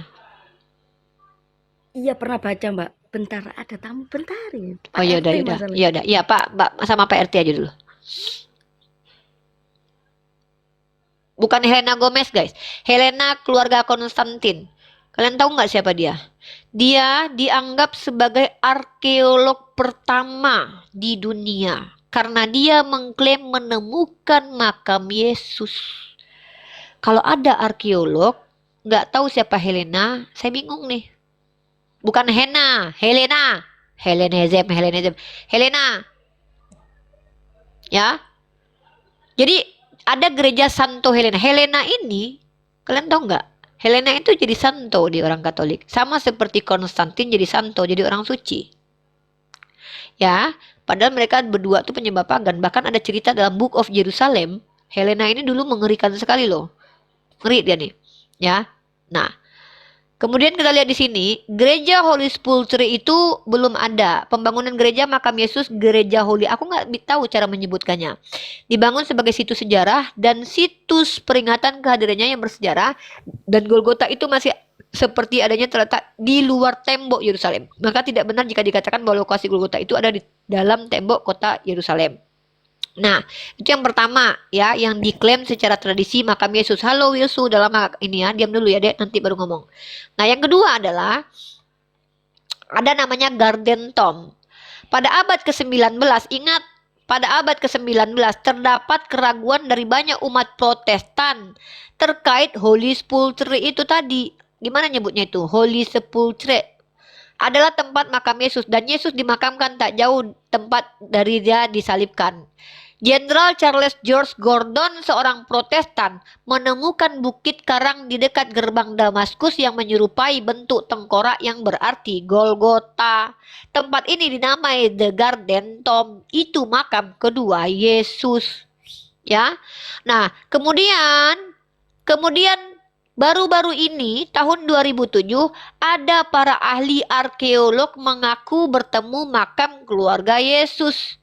Speaker 2: Iya pernah baca Mbak. Bentar ada tamu bentar ya. Pak
Speaker 1: Oh ya
Speaker 2: RT
Speaker 1: udah, ya udah,
Speaker 2: masalahnya.
Speaker 1: ya udah, iya Pak, Mbak sama Pak RT aja dulu. Bukan Helena Gomez guys, Helena keluarga Konstantin. Kalian tahu nggak siapa dia? Dia dianggap sebagai arkeolog pertama di dunia karena dia mengklaim menemukan makam Yesus. Kalau ada arkeolog nggak tahu siapa Helena, saya bingung nih. Bukan Helena, Helenism, Helena. Ya. Jadi ada gereja Santo Helena. Helena ini, kalian tahu nggak? Helena itu jadi santo di orang Katolik. Sama seperti Konstantin jadi santo, jadi orang suci. Ya, padahal mereka berdua tuh penyembah pagan. Bahkan ada cerita dalam Book of Jerusalem, Helena ini dulu mengerikan sekali loh. Ngeri dia nih. Ya. Nah, kemudian kita lihat di sini, gereja Holy Sepulchre itu belum ada. Pembangunan gereja makam Yesus, gereja Holy. Aku nggak tahu cara menyebutkannya. Dibangun sebagai situs sejarah dan situs peringatan kehadirannya yang bersejarah. Dan Golgota itu masih seperti adanya terletak di luar tembok Yerusalem. Maka tidak benar jika dikatakan bahwa lokasi Golgota itu ada di dalam tembok kota Yerusalem. Nah, itu yang pertama ya, yang diklaim secara tradisi makam Yesus. Halo Wilsu, dalam ini ya, diam dulu ya Dek, nanti baru ngomong. Nah, yang kedua adalah ada namanya Garden Tomb. Pada abad ke-19, ingat, pada abad ke-19 terdapat keraguan dari banyak umat Protestan terkait Holy Sepulchre itu tadi. Gimana nyebutnya itu? Holy Sepulchre adalah tempat makam Yesus dan Yesus dimakamkan tak jauh tempat dari dia disalibkan. Jenderal Charles George Gordon, seorang Protestan, menemukan bukit karang di dekat gerbang Damaskus yang menyerupai bentuk tengkorak yang berarti Golgota. Tempat ini dinamai The Garden Tomb, itu makam kedua Yesus. Ya. Nah, kemudian baru-baru ini tahun 2007 ada para ahli arkeolog mengaku bertemu makam keluarga Yesus.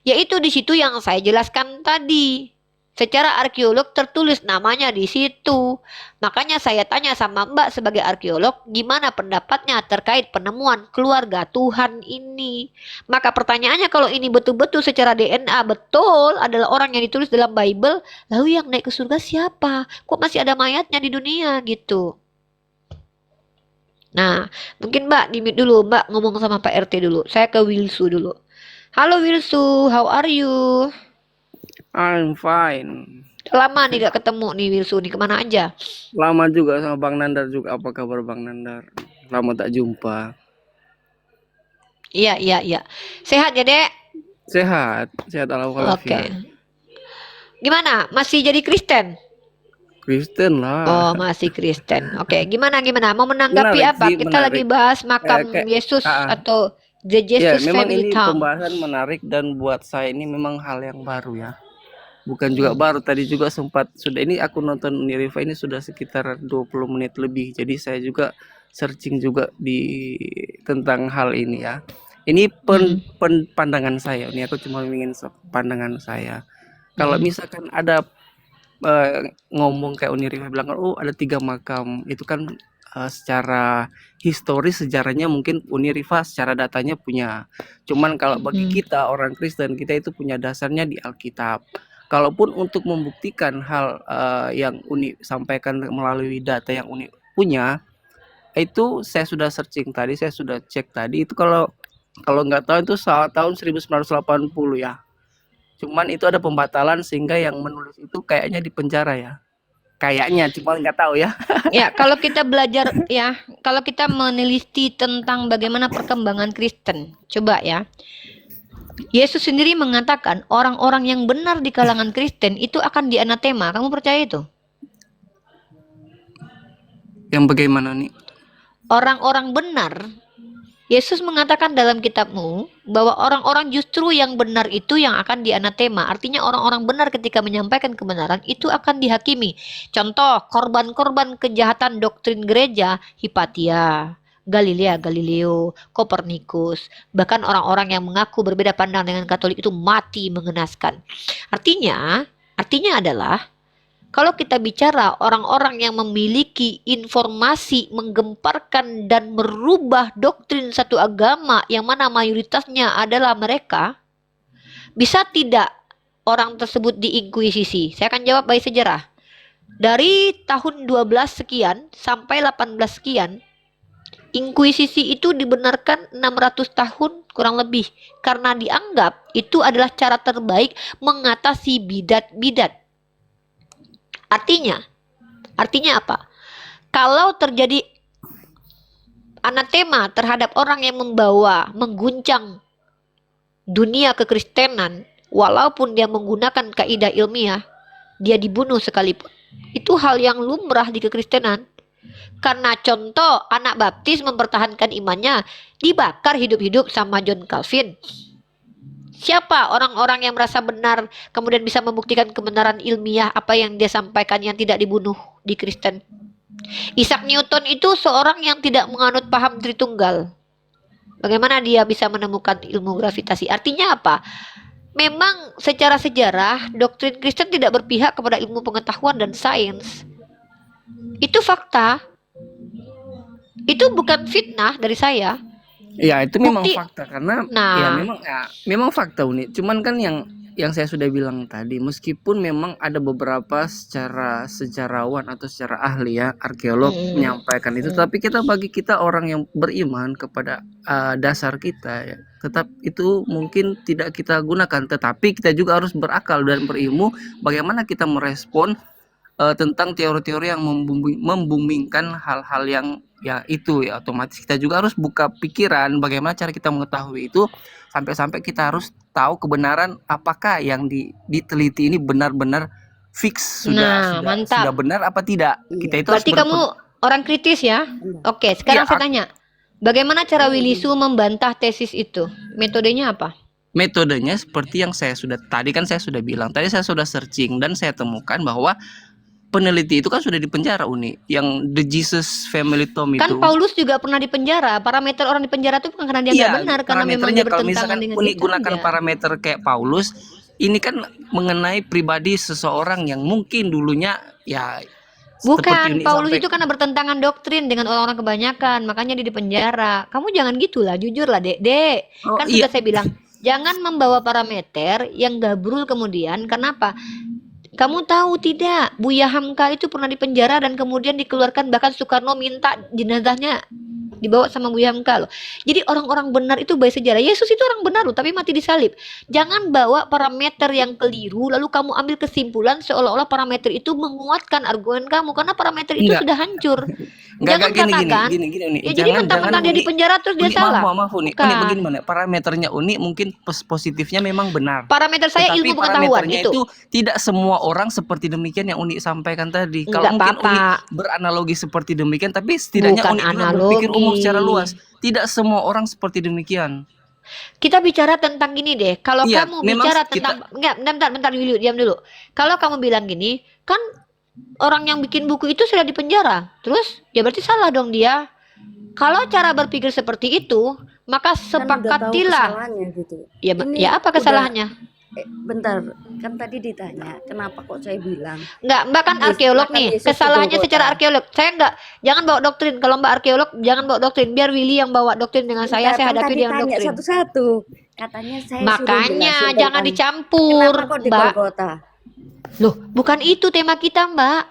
Speaker 1: Yaitu di situ yang saya jelaskan tadi. Secara arkeolog tertulis namanya di situ. Makanya saya tanya sama Mbak sebagai arkeolog, gimana pendapatnya terkait penemuan keluarga Tuhan ini? Maka pertanyaannya, kalau ini betul-betul secara DNA betul adalah orang yang ditulis dalam Bible, lalu yang naik ke surga siapa? Kok masih ada mayatnya di dunia gitu? Nah, mungkin Mbak di-mute dulu, Mbak ngomong sama Pak RT dulu. Saya ke Wilsu dulu. Halo Wilsu, how are you?
Speaker 3: I'm fine.
Speaker 1: Lama nih gak ketemu nih Wilsu nih, kemana aja?
Speaker 3: Lama juga sama Bang Nandar juga. Apa kabar Bang Nandar? Lama tak jumpa.
Speaker 1: Iya. Sehat ya, Dek?
Speaker 3: Sehat
Speaker 1: Oke.
Speaker 3: walafiat.
Speaker 1: Gimana? Masih jadi Kristen?
Speaker 3: Kristen lah.
Speaker 1: Oh, masih Kristen. Oke, gimana gimana? Mau menanggapi
Speaker 3: Menarik
Speaker 1: apa?
Speaker 3: sih,
Speaker 1: Kita lagi
Speaker 3: menarik.
Speaker 1: bahas makam
Speaker 3: Kayak
Speaker 1: Yesus
Speaker 3: ah,
Speaker 1: atau The
Speaker 3: ya
Speaker 1: Jesus
Speaker 3: memang
Speaker 1: Family
Speaker 3: ini
Speaker 1: Tomb.
Speaker 3: pembahasan menarik dan buat saya ini memang hal yang baru ya. Bukan juga
Speaker 1: Hmm.
Speaker 3: baru, tadi juga sempat sudah ini aku nonton Uniriva ini sudah sekitar 20 menit lebih. Jadi saya juga searching juga di tentang hal ini ya. Ini
Speaker 1: Hmm.
Speaker 3: pandangan saya. Ini aku cuma ingin pandangan saya. Kalau
Speaker 1: Hmm.
Speaker 3: misalkan ada ngomong kayak Uniriva bilang oh ada 3 makam, itu kan secara historis sejarahnya mungkin Uniriva secara datanya punya. Cuman kalau bagi
Speaker 1: Hmm.
Speaker 3: kita orang Kristen, kita itu punya dasarnya di Alkitab. Kalaupun untuk membuktikan hal yang Uni sampaikan melalui data yang Uni punya, itu saya sudah searching tadi, saya sudah cek tadi itu kalau nggak tahu itu tahun 1980 ya. Cuman itu ada pembatalan sehingga yang menulis itu kayaknya di penjara ya. Kayaknya, cuma nggak tahu ya.
Speaker 1: Ya, kalau kita belajar ya, kalau kita meneliti tentang bagaimana perkembangan Kristen, coba ya. Yesus sendiri mengatakan orang-orang yang benar di kalangan Kristen itu akan dianatema. Kamu percaya itu?
Speaker 3: Yang bagaimana nih?
Speaker 1: Orang-orang benar, Yesus mengatakan dalam kitabmu bahwa orang-orang justru yang benar itu yang akan dianatema. Artinya orang-orang benar ketika menyampaikan kebenaran itu akan dihakimi. Contoh, korban-korban kejahatan doktrin gereja, Hipatia, Galileo, Kopernikus, bahkan orang-orang yang mengaku berbeda pandang dengan Katolik itu mati mengenaskan. Artinya adalah kalau kita bicara orang-orang yang memiliki informasi menggemparkan dan merubah doktrin satu agama yang mana mayoritasnya adalah mereka, bisa tidak orang tersebut diinkuisisi? Saya akan jawab by sejarah. Dari tahun 12 sekian sampai 18 sekian, inkuisisi itu dibenarkan 600 tahun kurang lebih karena dianggap itu adalah cara terbaik mengatasi bidat-bidat. Artinya apa? Kalau terjadi anatema terhadap orang yang mengguncang dunia kekristenan, walaupun dia menggunakan kaidah ilmiah, dia dibunuh sekalipun. Itu hal yang lumrah di kekristenan. Karena contoh anak baptis mempertahankan imannya dibakar hidup-hidup sama John Calvin. Siapa orang-orang yang merasa benar kemudian bisa membuktikan kebenaran ilmiah apa yang dia sampaikan yang tidak dibunuh di Kristen? Isaac Newton itu seorang yang tidak menganut paham Tritunggal. Bagaimana dia bisa menemukan ilmu gravitasi? Artinya apa? Memang secara sejarah doktrin Kristen tidak berpihak kepada ilmu pengetahuan dan sains. Itu fakta. Itu bukan fitnah dari saya.
Speaker 3: Ya itu memang
Speaker 1: Bukti.
Speaker 3: fakta karena
Speaker 1: Nah,
Speaker 3: memang fakta unik. Cuman kan yang saya sudah bilang tadi, meskipun memang ada beberapa secara sejarawan atau secara ahli ya arkeolog menyampaikan itu, tapi bagi kita orang yang beriman kepada dasar kita ya, tetap itu mungkin tidak kita gunakan. Tetapi kita juga harus berakal dan berilmu bagaimana kita merespon tentang teori-teori yang membumingkan hal-hal yang ya itu ya, otomatis kita juga harus buka pikiran bagaimana cara kita mengetahui itu sampai kita harus tahu kebenaran apakah yang diteliti ini benar-benar fix sudah benar apa tidak. Kita itu
Speaker 1: berarti kamu orang kritis ya? Oke, sekarang saya tanya. Bagaimana cara Willy Su membantah tesis itu? Metodenya apa?
Speaker 3: Metodenya seperti yang saya sudah bilang. Tadi saya sudah searching dan saya temukan bahwa peneliti itu kan sudah dipenjara Uni, yang The Jesus Family Tomb itu.
Speaker 1: Kan Paulus juga pernah dipenjara. Parameter orang dipenjara itu bukan karena dia nggak benar, karena memang dia bertentangan dengan
Speaker 3: Uni
Speaker 1: kita
Speaker 3: gunakan
Speaker 1: aja.
Speaker 3: parameter kayak Paulus, ini kan mengenai pribadi seseorang yang mungkin dulunya ya
Speaker 1: bukan, Paulus itu karena bertentangan doktrin dengan orang-orang kebanyakan, makanya dia dipenjara. Kamu jangan gitulah, jujur lah dek. Kan sudah saya bilang, jangan membawa parameter yang gabrul kemudian. Kenapa? Kamu tahu tidak, Buya Hamka itu pernah dipenjara dan kemudian dikeluarkan, bahkan Soekarno minta jenazahnya dibawa sama Buya Hamka loh. Jadi orang-orang benar itu by sejarah. Yesus itu orang benar loh, tapi mati disalib. Jangan bawa parameter yang keliru lalu kamu ambil kesimpulan seolah-olah parameter itu menguatkan argumen kamu, karena parameter itu sudah hancur. Jangan
Speaker 3: gini
Speaker 1: katakan,
Speaker 3: Uni.
Speaker 1: ya jadi mentang-mentang dia
Speaker 3: Uni.
Speaker 1: di penjara terus dia
Speaker 3: Uni, maaf
Speaker 1: salah.
Speaker 3: Uni. Uni
Speaker 1: Bukan.
Speaker 3: bagaimana? Parameternya Uni mungkin positifnya memang benar.
Speaker 1: Parameter saya
Speaker 3: Tetapi
Speaker 1: ilmu pengetahuan
Speaker 3: parameternya itu tidak semua orang seperti demikian yang Uni sampaikan tadi. Kalau
Speaker 1: Enggak
Speaker 3: mungkin Uni
Speaker 1: apa-apa.
Speaker 3: beranalogi seperti demikian, tapi setidaknya
Speaker 1: Bukan
Speaker 3: Uni juga berpikir umum secara
Speaker 1: analogi.
Speaker 3: luas. Tidak semua orang seperti demikian.
Speaker 1: Kita bicara tentang gini deh. Kalau
Speaker 3: Iya,
Speaker 1: kamu
Speaker 3: memang
Speaker 1: bicara
Speaker 3: kita-
Speaker 1: tentang bentar dulu, diam dulu. Kalau kamu bilang gini, kan orang yang bikin buku itu sudah di penjara. Terus ya berarti salah dong dia. Kalau cara berpikir seperti itu, maka
Speaker 2: Kan udah tahu
Speaker 1: sepakatilah.
Speaker 2: kesalahannya gitu.
Speaker 1: Ya,
Speaker 2: Ini
Speaker 1: ya apa
Speaker 2: udah-
Speaker 1: kesalahannya?
Speaker 2: Bentar, kan tadi ditanya kenapa kok saya bilang
Speaker 1: Enggak, Mbak kan
Speaker 2: Yes,
Speaker 1: arkeolog
Speaker 2: bahkan
Speaker 1: nih.
Speaker 2: Yesus
Speaker 1: Kesalahannya
Speaker 2: di Golgota.
Speaker 1: secara arkeolog. Saya enggak, jangan bawa doktrin. Kalau Mbak arkeolog, jangan bawa doktrin. Biar Willy yang bawa doktrin dengan saya
Speaker 2: Bentar, kan
Speaker 1: hadapi
Speaker 2: tadi
Speaker 1: dengan
Speaker 2: tanya
Speaker 1: doktrin.
Speaker 2: satu-satu. Katanya saya suruh
Speaker 1: Makanya
Speaker 2: jelasin
Speaker 1: jangan
Speaker 2: tentang
Speaker 1: dicampur,
Speaker 2: kenapa kok di
Speaker 1: Mbak.
Speaker 2: Golgota.
Speaker 1: Loh, bukan itu tema kita, Mbak.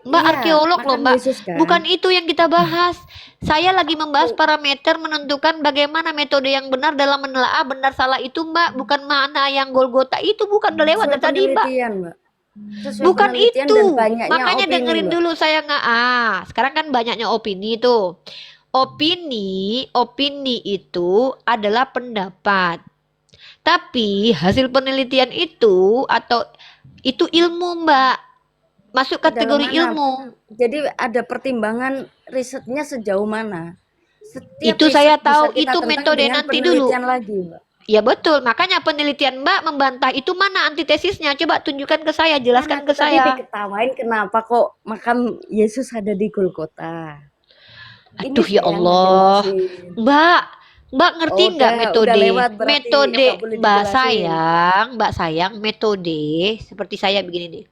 Speaker 1: Mbak
Speaker 2: Iya,
Speaker 1: arkeolog loh,
Speaker 2: makan
Speaker 1: Mbak.
Speaker 2: Yesus kan.
Speaker 1: Bukan itu yang kita bahas. Saya lagi membahas parameter menentukan bagaimana metode yang benar dalam menelaah benar salah itu, Mbak. Bukan mana yang Golgota itu, bukan udah lewat
Speaker 2: Sesuai
Speaker 1: dari tadi, Mbak.
Speaker 2: penelitian, Mbak. Sesuai
Speaker 1: Bukan
Speaker 2: penelitian
Speaker 1: itu.
Speaker 2: dan banyaknya
Speaker 1: Makanya
Speaker 2: opini,
Speaker 1: dengerin
Speaker 2: Mbak.
Speaker 1: dulu saya nggak. Sekarang kan banyaknya opini tuh. Opini itu adalah pendapat. Tapi hasil penelitian itu atau itu ilmu, Mbak. Masuk
Speaker 2: Dalam
Speaker 1: kategori
Speaker 2: mana?
Speaker 1: ilmu.
Speaker 2: Jadi ada pertimbangan risetnya sejauh mana? Setiap
Speaker 1: Itu saya
Speaker 2: riset bisa
Speaker 1: tahu,
Speaker 2: kita
Speaker 1: itu
Speaker 2: tentang
Speaker 1: metode
Speaker 2: dengan
Speaker 1: nanti dulu.
Speaker 2: penelitian lagi, Mbak.
Speaker 1: Ya betul, makanya penelitian Mbak membantah itu mana antitesisnya. Coba tunjukkan ke saya, jelaskan ke
Speaker 2: Tadi
Speaker 1: saya.
Speaker 2: diketawain kenapa kok makam Yesus ada di Golgota.
Speaker 1: Aduh
Speaker 2: Ini
Speaker 1: ya
Speaker 2: saya yang
Speaker 1: Allah.
Speaker 2: ngejelasin.
Speaker 1: Mbak ngerti nggak
Speaker 2: Udah
Speaker 1: metode?
Speaker 2: lewat berarti,
Speaker 1: Metode
Speaker 2: nggak boleh
Speaker 1: Mbak
Speaker 2: dijelasin.
Speaker 1: sayang, metode seperti saya begini nih.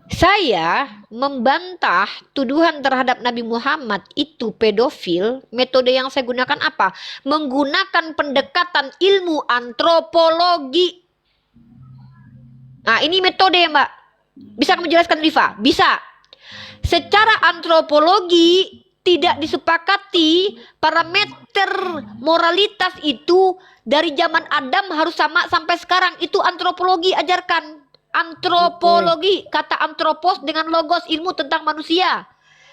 Speaker 1: Saya membantah tuduhan terhadap Nabi Muhammad itu pedofil. Metode yang saya gunakan apa? Menggunakan pendekatan ilmu antropologi. Nah, ini metode ya, Mbak. Bisa kamu jelaskan, Rifa? Bisa. Secara antropologi tidak disepakati parameter moralitas itu dari zaman Adam harus sama sampai sekarang. Itu antropologi ajarkan. Antropologi, kata antropos dengan logos, ilmu tentang manusia.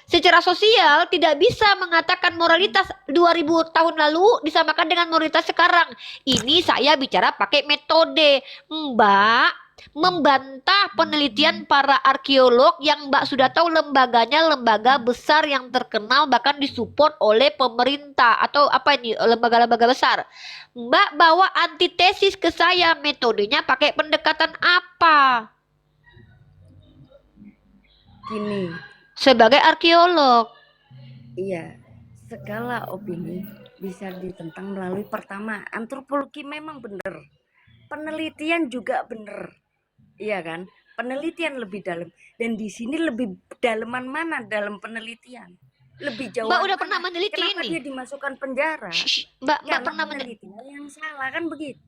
Speaker 1: Secara sosial tidak bisa mengatakan moralitas 2000 tahun lalu disamakan dengan moralitas sekarang. Ini saya bicara pakai metode. Mbak membantah penelitian para arkeolog yang Mbak sudah tahu lembaganya lembaga besar yang terkenal, bahkan disupport oleh pemerintah atau apa ini, lembaga-lembaga besar. Mbak bawa antitesis ke saya, metodenya pakai pendekatan apa?
Speaker 2: Gini,
Speaker 1: Sebagai arkeolog.
Speaker 2: iya, segala opini bisa ditentang melalui pertama, antropologi memang benar. Penelitian juga benar. Iya kan? Penelitian lebih dalam. Dan di sini lebih dalaman mana dalam penelitian? Lebih jauh.
Speaker 1: Mbak udah pernah meneliti
Speaker 2: Kenapa
Speaker 1: ini?
Speaker 2: dia dimasukkan penjara?
Speaker 1: Mbak
Speaker 2: Karena
Speaker 1: pernah meneliti.
Speaker 2: penelitian yang salah kan begitu.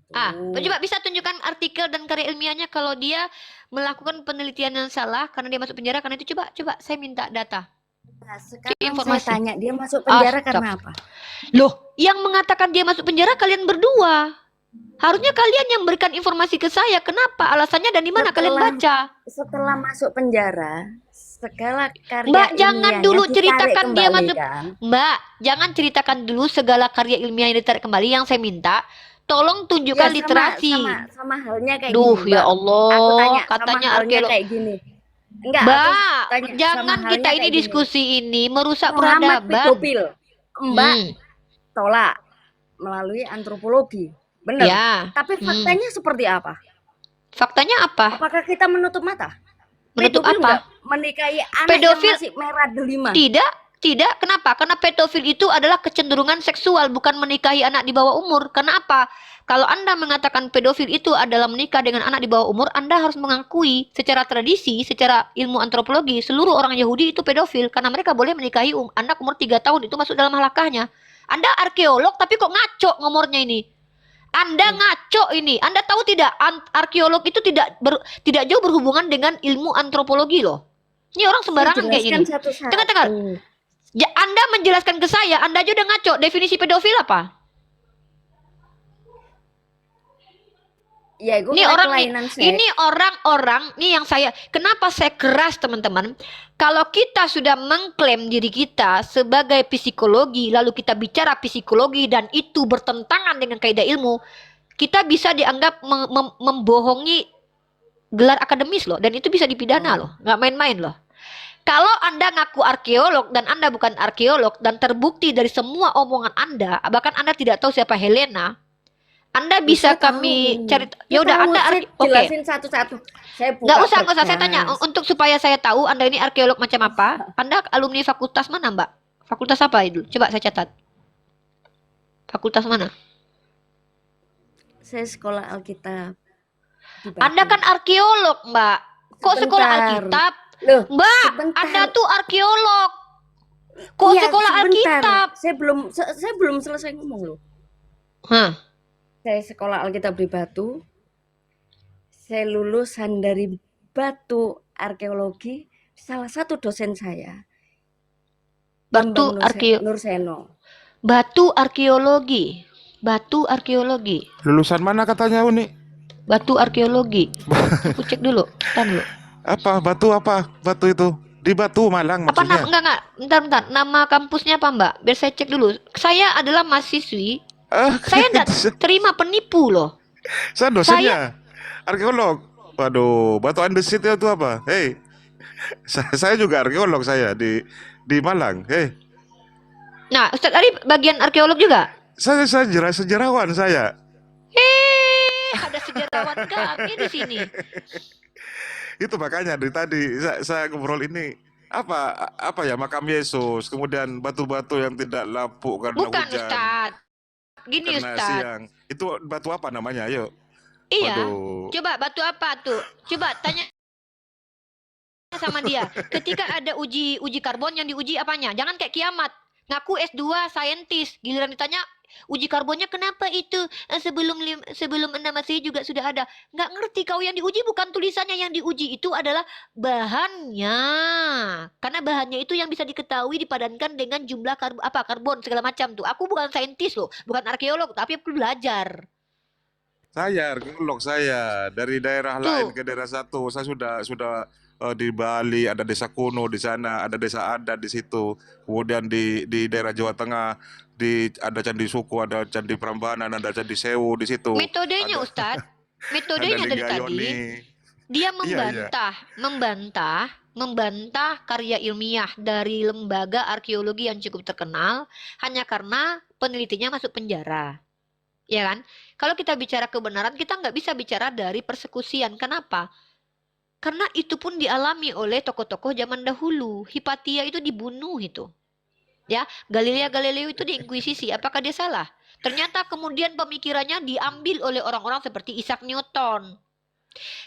Speaker 1: Coba bisa tunjukkan artikel dan karya ilmiahnya kalau dia melakukan penelitian yang salah karena dia masuk penjara karena itu. Coba saya minta data.
Speaker 2: Nah, sekarang
Speaker 1: informasi.
Speaker 2: saya tanya dia masuk penjara karena apa?
Speaker 1: Loh, yang mengatakan dia masuk penjara kalian berdua. Harusnya kalian yang berikan informasi ke saya. Kenapa? Alasannya dan di mana kalian baca?
Speaker 2: Setelah masuk penjara, segala karya
Speaker 1: Mbak, jangan
Speaker 2: ilmiahnya
Speaker 1: dulu
Speaker 2: ditarik
Speaker 1: ceritakan dia
Speaker 2: kembali,
Speaker 1: masuk.
Speaker 2: kan?
Speaker 1: Mbak, jangan ceritakan dulu segala karya ilmiah yang ditarik kembali. Yang saya minta, tolong tunjukkan
Speaker 2: Ya,
Speaker 1: literasi.
Speaker 2: sama halnya kayak
Speaker 1: Duh,
Speaker 2: gini,
Speaker 1: ya
Speaker 2: Mbak.
Speaker 1: Allah,
Speaker 2: Aku tanya,
Speaker 1: katanya
Speaker 2: sama halnya
Speaker 1: arkeolog.
Speaker 2: kayak gini. Enggak,
Speaker 1: Mbak,
Speaker 2: aku tanya,
Speaker 1: jangan
Speaker 2: sama
Speaker 1: kita
Speaker 2: halnya
Speaker 1: ini
Speaker 2: kayak gini.
Speaker 1: diskusi ini merusak
Speaker 2: Muhammad
Speaker 1: peradaban.
Speaker 2: pedofil. Mbak
Speaker 1: Hmm,
Speaker 2: tolak melalui antropologi. Benar.
Speaker 1: ya.
Speaker 2: Tapi faktanya seperti apa?
Speaker 1: Faktanya apa?
Speaker 2: Apakah kita menutup mata?
Speaker 1: Menutup
Speaker 2: Pedofil
Speaker 1: apa?
Speaker 2: nggak menikahi anak
Speaker 1: Pedofil-
Speaker 2: yang masih merah delima?
Speaker 1: Tidak. Kenapa? Karena pedofil itu adalah kecenderungan seksual, bukan menikahi anak di bawah umur. Karena apa? Kalau Anda mengatakan pedofil itu adalah menikah dengan anak di bawah umur, Anda harus mengakui secara tradisi, secara ilmu antropologi, seluruh orang Yahudi itu pedofil karena mereka boleh menikahi anak umur 3 tahun, itu masuk dalam halakahnya. Anda arkeolog tapi kok ngaco ngomornya ini. Anda ngaco ini. Anda tahu tidak, arkeolog itu tidak jauh berhubungan dengan ilmu antropologi loh. Ini orang sembarangan kayak gini.
Speaker 2: Satu-satu.
Speaker 1: Dengar. Ya, Anda menjelaskan ke saya, Anda aja udah ngaco. Definisi pedofil apa?
Speaker 2: Ya, gue
Speaker 1: Ini orang nih,
Speaker 2: kelainan seks.
Speaker 1: ini orang-orang nih yang kenapa saya keras teman-teman? Kalau kita sudah mengklaim diri kita sebagai psikologi, lalu kita bicara psikologi dan itu bertentangan dengan kaidah ilmu, kita bisa dianggap membohongi gelar akademis loh, dan itu bisa dipidana loh, nggak main-main loh. Kalau Anda ngaku arkeolog dan Anda bukan arkeolog dan terbukti dari semua omongan Anda, bahkan Anda tidak tahu siapa Helena, Anda bisa
Speaker 2: Saya
Speaker 1: kami
Speaker 2: tahu.
Speaker 1: cari.
Speaker 2: Saya
Speaker 1: Ya udah
Speaker 2: tahu,
Speaker 1: Anda
Speaker 2: saya
Speaker 1: oke.
Speaker 2: jelasin satu-satu. Saya
Speaker 1: Nggak
Speaker 2: buka
Speaker 1: usah, nggak usah. Saya tanya
Speaker 2: berkas.
Speaker 1: untuk supaya saya tahu Anda ini arkeolog macam apa. Anda alumni fakultas mana, Mbak? Fakultas apa itu? Coba saya catat. Fakultas mana?
Speaker 2: Saya sekolah Alkitab di
Speaker 1: Anda
Speaker 2: Batu.
Speaker 1: kan arkeolog, Mbak. Kok sekolah
Speaker 2: Sebentar.
Speaker 1: Alkitab?
Speaker 2: Loh,
Speaker 1: Mbak,
Speaker 2: sebentar.
Speaker 1: Anda tuh arkeolog. Kok
Speaker 2: Iya,
Speaker 1: sekolah
Speaker 2: sebentar.
Speaker 1: Alkitab?
Speaker 2: Saya belum selesai ngomong loh.
Speaker 1: Hah.
Speaker 2: Saya sekolah Alkitab di Batu. Saya lulusan dari Batu Arkeologi. Salah satu dosen saya,
Speaker 1: Batu
Speaker 2: Bambang Nurseno.
Speaker 1: Batu arkeologi. Batu arkeologi.
Speaker 4: Lulusan mana katanya Uni?
Speaker 1: Batu arkeologi. Aku cek dulu. Tahan dulu.
Speaker 4: Apa? Batu itu? Di Batu Malang
Speaker 1: Apa
Speaker 4: maksudnya?
Speaker 1: enggak. Bentar. Nama kampusnya apa, Mbak? Biar saya cek dulu. Saya adalah mahasiswi. Saya enggak terima penipu loh.
Speaker 4: Saya dosennya. Arkeolog. Waduh, Batu Andesit itu apa? Hei. Saya juga arkeolog saya di Malang. Hei.
Speaker 1: Nah, Ustadz Ari bagian arkeolog juga?
Speaker 4: Saya sejarawan saya.
Speaker 1: Ada sejarawan kami di sini.
Speaker 4: Itu makanya dari tadi saya ngobrol ini apa ya, makam Yesus, kemudian batu-batu yang tidak lapuk karena
Speaker 1: Bukan,
Speaker 4: hujan,
Speaker 1: Ustadz. Gini,
Speaker 4: karena
Speaker 1: Ustadz.
Speaker 4: siang. Itu batu apa namanya? Ayo.
Speaker 1: Iya.
Speaker 4: Waduh.
Speaker 1: Coba batu apa tuh? Coba tanya sama dia. Ketika ada uji karbon, yang diuji apanya? Jangan kayak kiamat. Ngaku S2 saintis, giliran ditanya uji karbonnya kenapa itu? Sebelum Anda Masehi juga sudah ada. Nggak ngerti kau, yang diuji bukan tulisannya, yang diuji itu adalah bahannya. Karena bahannya itu yang bisa diketahui dipadankan dengan jumlah karbon segala macam tuh. Aku bukan saintis loh, bukan arkeolog, tapi aku belajar.
Speaker 4: Saya arkeolog, saya dari daerah lain ke daerah satu. Saya sudah di Bali, ada desa kuno di sana, ada desa adat di situ. Kemudian di daerah Jawa Tengah, ada Candi Suku, ada Candi Prambanan, ada Candi Sewu di situ.
Speaker 1: Metodenya,
Speaker 4: Ada-
Speaker 1: Ustadz, metodenya
Speaker 4: ada
Speaker 1: dari tadi
Speaker 4: Linggayoni.
Speaker 1: dia
Speaker 4: Iya.
Speaker 1: membantah karya ilmiah dari lembaga arkeologi yang cukup terkenal hanya karena penelitinya masuk penjara. Ya kan? Kalau kita bicara kebenaran, kita nggak bisa bicara dari persekusian. Kenapa? Karena itu pun dialami oleh tokoh-tokoh zaman dahulu. Hipatia itu dibunuh itu. Ya, Galileo itu diinkuisisi. Apakah dia salah? Ternyata kemudian pemikirannya diambil oleh orang-orang seperti Isaac Newton.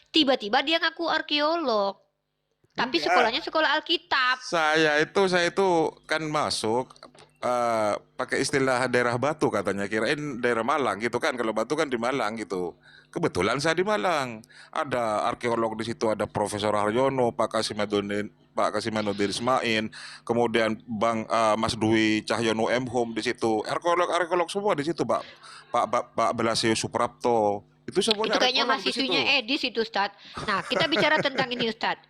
Speaker 1: Tiba-tiba dia ngaku arkeolog. Tapi
Speaker 4: Enggak.
Speaker 1: sekolahnya sekolah Alkitab.
Speaker 4: Saya itu kan masuk pakai istilah daerah Batu katanya, kirain daerah Malang gitu kan. Kalau Batu kan di Malang gitu. Kebetulan saya di Malang. Ada arkeolog di situ, ada Profesor Haryono, Pak Kasimanuddin Ismail, kemudian Mas Dwi Cahyono M.Hum di situ. Arkeolog semua di situ, Pak Belasio Suprapto. Itu semuanya
Speaker 1: Itu kayaknya
Speaker 4: arkeolog di situ.
Speaker 1: mahasiswinya Edis itu, Ustadz. Nah, kita bicara tentang ini, Ustadz.